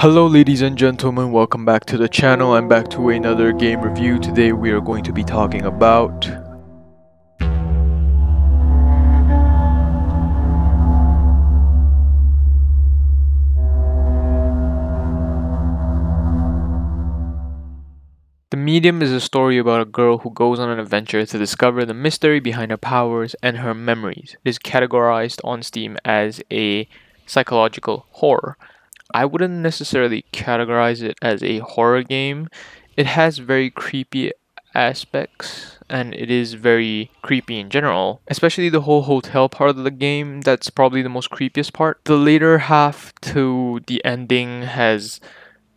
Hello ladies and gentlemen, welcome back to the channel and back to another game review. Today we are going to be talking about The Medium. Is a story about a girl who goes on an adventure to discover the mystery behind her powers and her memories. It is categorized on Steam as a psychological horror. I wouldn't necessarily categorize it as a horror game. It has very creepy aspects and it is very creepy in general, especially the whole hotel part of the game. That's probably the most creepiest part. The later half to the ending has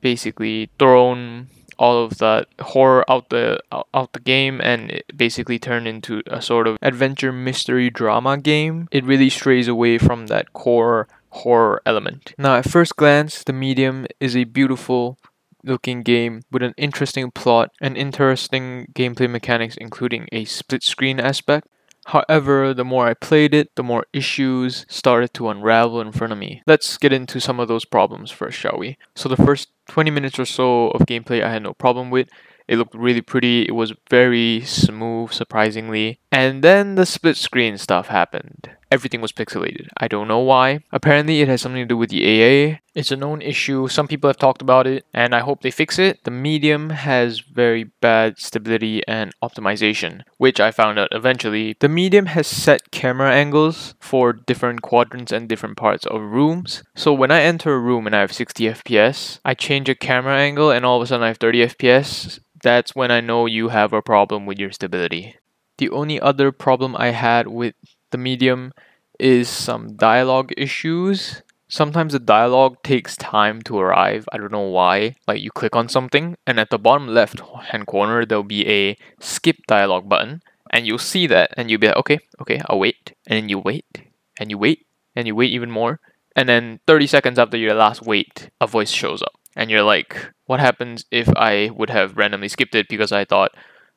basically thrown all of that horror out the game, and it basically turned into a sort of adventure mystery drama game. It really strays away from that core horror element. Now, at first glance, The Medium is a beautiful looking game with an interesting plot and interesting gameplay mechanics, including a split screen aspect. However, the more I played it, the more issues started to unravel in front of me. Let's get into some of those problems first, shall we? So the first 20 minutes or so of gameplay I had no problem with. It looked really pretty, it was very smooth, surprisingly. And then the split screen stuff happened. Everything was pixelated. I don't know why. Apparently it has something to do with the AA. It's a known issue, some people have talked about it, and I hope they fix it. The Medium has very bad stability and optimization, which I found out eventually. The Medium has set camera angles for different quadrants and different parts of rooms. So when I enter a room and I have 60 FPS, I change a camera angle and all of a sudden I have 30 FPS. That's when I know you have a problem with your stability. The only other problem I had with the Medium is some dialogue issues. Sometimes the dialogue takes time to arrive. I don't know why. Like, you click on something and at the bottom left hand corner there'll be a skip dialogue button, and you'll see that and you'll be like, okay, I'll wait. And then you wait and you wait and you wait even more, and then 30 seconds after your last wait, a voice shows up and you're like, what happens if I would have randomly skipped it because I thought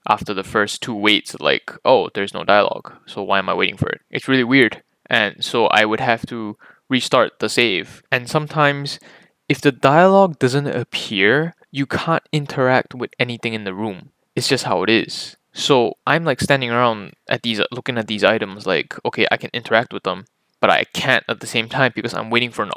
after the first two waits, like, oh, there's no dialogue, so why am I waiting for it? It's really weird. And so I would have to restart the save. And sometimes if the dialogue doesn't appear, you can't interact with anything in the room. It's just how it is. So I'm like standing around at these, looking at these items like, okay, I can interact with them, but I can't at the same time because I'm waiting for an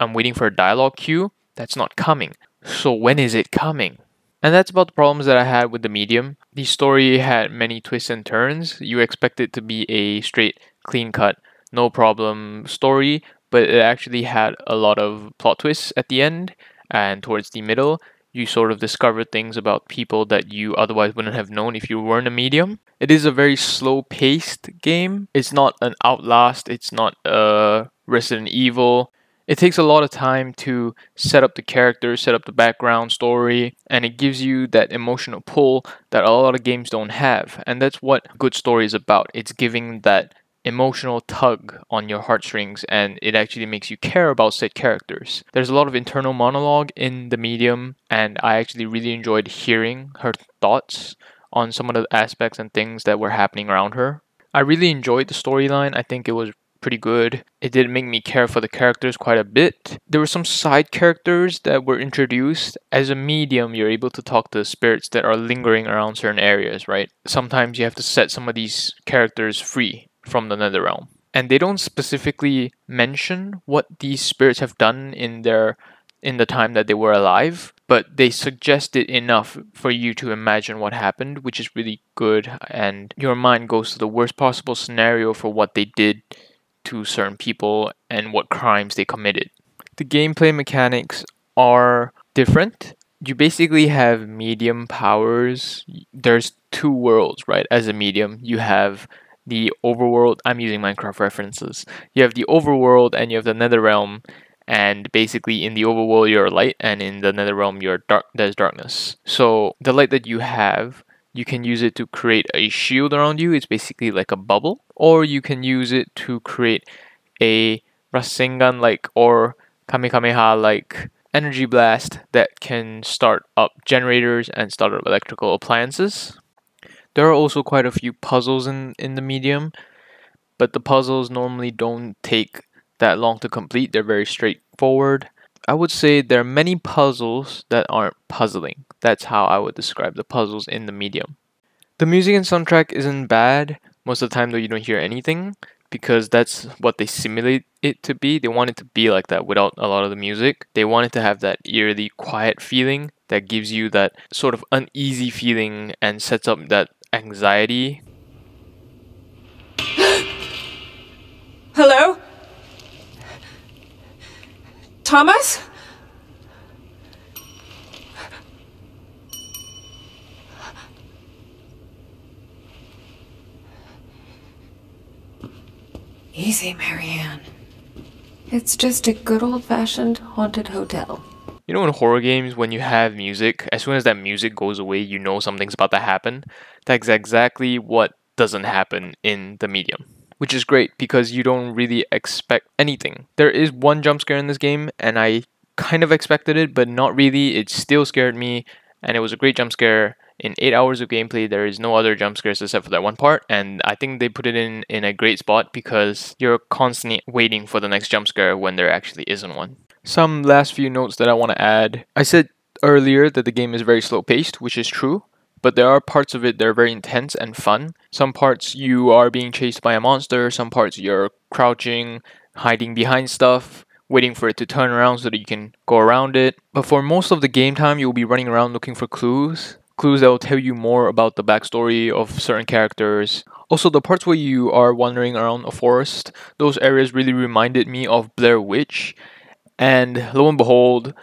I'm waiting for a dialogue cue that's not coming. So when is it coming? And that's about the problems that I had with the Medium. The story had many twists and turns. You expect it to be a straight, clean cut, no problem story, but it actually had a lot of plot twists at the end, and towards the middle, you sort of discover things about people that you otherwise wouldn't have known if you weren't a Medium. It is a very slow-paced game. It's not an Outlast, it's not a Resident Evil. It takes a lot of time to set up the characters, set up the background story, and it gives you that emotional pull that a lot of games don't have. And that's what a good story is about. It's giving that emotional tug on your heartstrings, and it actually makes you care about said characters. There's a lot of internal monologue in the Medium, and I actually really enjoyed hearing her thoughts on some of the aspects and things that were happening around her. I really enjoyed the storyline. I think it was pretty good. It did make me care for the characters quite a bit. There were some side characters that were introduced. As a Medium, you're able to talk to spirits that are lingering around certain areas, right? Sometimes you have to set some of these characters free from the nether realm. And they don't specifically mention what these spirits have done in the time that they were alive, but they suggest it enough for you to imagine what happened, which is really good, and your mind goes to the worst possible scenario for what they did to certain people and what crimes they committed. The gameplay mechanics are different. You basically have medium powers. There's two worlds, right? As a medium, you have the overworld. I'm using Minecraft references. You have the overworld and you have the nether realm. And basically in the overworld you're light, and in the nether realm there's darkness. So the light that you have, you can use it to create a shield around you. It's basically like a bubble. Or you can use it to create a Rasengan like or Kamehameha like energy blast that can start up generators and start up electrical appliances. There are also quite a few puzzles in the Medium, but the puzzles normally don't take that long to complete. They're very straightforward. I would say there are many puzzles that aren't puzzling. That's how I would describe the puzzles in the medium. The music and soundtrack isn't bad. Most of the time, though, you don't hear anything because that's what they simulate it to be. They want it to be like that without a lot of the music. They want it to have that eerily quiet feeling that gives you that sort of uneasy feeling and sets up that anxiety. Hello? Thomas? Easy, Marianne. It's just a good old-fashioned haunted hotel. You know, in horror games, when you have music, as soon as that music goes away, you know something's about to happen. That's exactly what doesn't happen in the medium. Which is great because you don't really expect anything. There is one jump scare in this game, and I kind of expected it, but not really. It still scared me, and it was a great jump scare. In 8 hours of gameplay, there is no other jump scares except for that one part, and I think they put it in a great spot because you're constantly waiting for the next jump scare when there actually isn't one. Some last few notes that I want to add. I said earlier that the game is very slow paced, which is true, but there are parts of it that are very intense and fun. Some parts you are being chased by a monster, some parts you're crouching, hiding behind stuff, waiting for it to turn around so that you can go around it. But for most of the game time, you'll be running around looking for clues. Clues that will tell you more about the backstory of certain characters. Also, the parts where you are wandering around a forest, those areas really reminded me of Blair Witch. And lo and behold,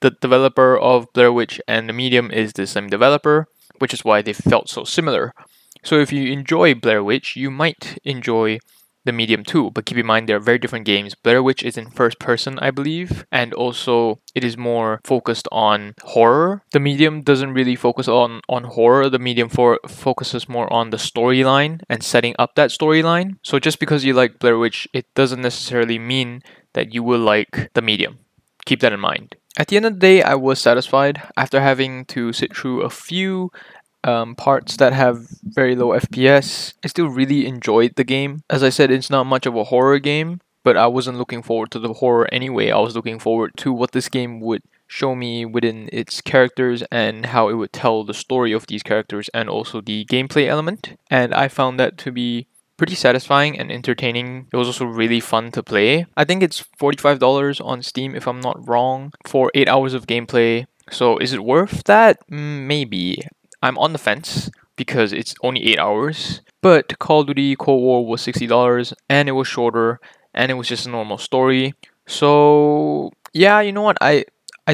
the developer of Blair Witch and the medium is the same developer, which is why they felt so similar. So if you enjoy Blair Witch, you might enjoy the medium too, but keep in mind they're very different games. Blair Witch is in first person, I believe, and also it is more focused on horror. The medium doesn't really focus on horror. The medium focuses more on the storyline and setting up that storyline. So just because you like Blair Witch, it doesn't necessarily mean that you will like the medium. Keep that in mind. At the end of the day, I was satisfied after having to sit through a few parts that have very low FPS. I still really enjoyed the game. As I said, it's not much of a horror game, but I wasn't looking forward to the horror anyway. I was looking forward to what this game would show me within its characters and how it would tell the story of these characters and also the gameplay element. And I found that to be pretty satisfying and entertaining. It was also really fun to play. I think it's $45 on Steam if I'm not wrong for 8 hours of gameplay. So is it worth that? Maybe. I'm on the fence because it's only 8 hours. But Call of Duty Cold War was $60 and it was shorter and it was just a normal story. So yeah, you know what? I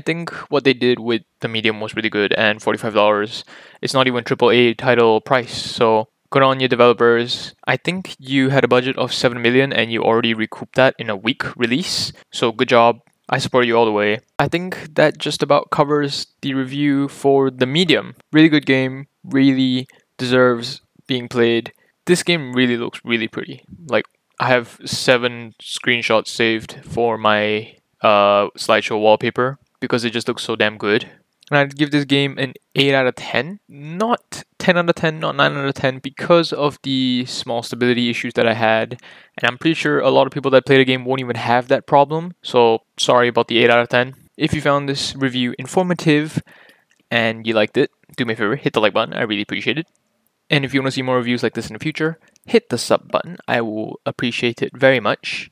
think what they did with the medium was really good, and $45, it's not even AAA title price. So good on you developers. I think you had a budget of 7 million and you already recouped that in a week release. So good job. I support you all the way. I think that just about covers the review for the medium. Really good game, really deserves being played. This game really looks really pretty. Like, I have 7 screenshots saved for my slideshow wallpaper because it just looks so damn good. And I'd give this game an 8 out of 10. Not 10 out of 10, not 9 out of 10, because of the small stability issues that I had. And I'm pretty sure a lot of people that play the game won't even have that problem. So sorry about the 8 out of 10. If you found this review informative and you liked it, do me a favor, hit the like button. I really appreciate it. And if you want to see more reviews like this in the future, hit the sub button. I will appreciate it very much.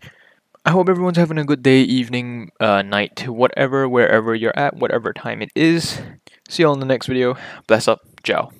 I hope everyone's having a good day, evening, night, whatever, wherever you're at, whatever time it is. See you all in the next video. Bless up. Ciao.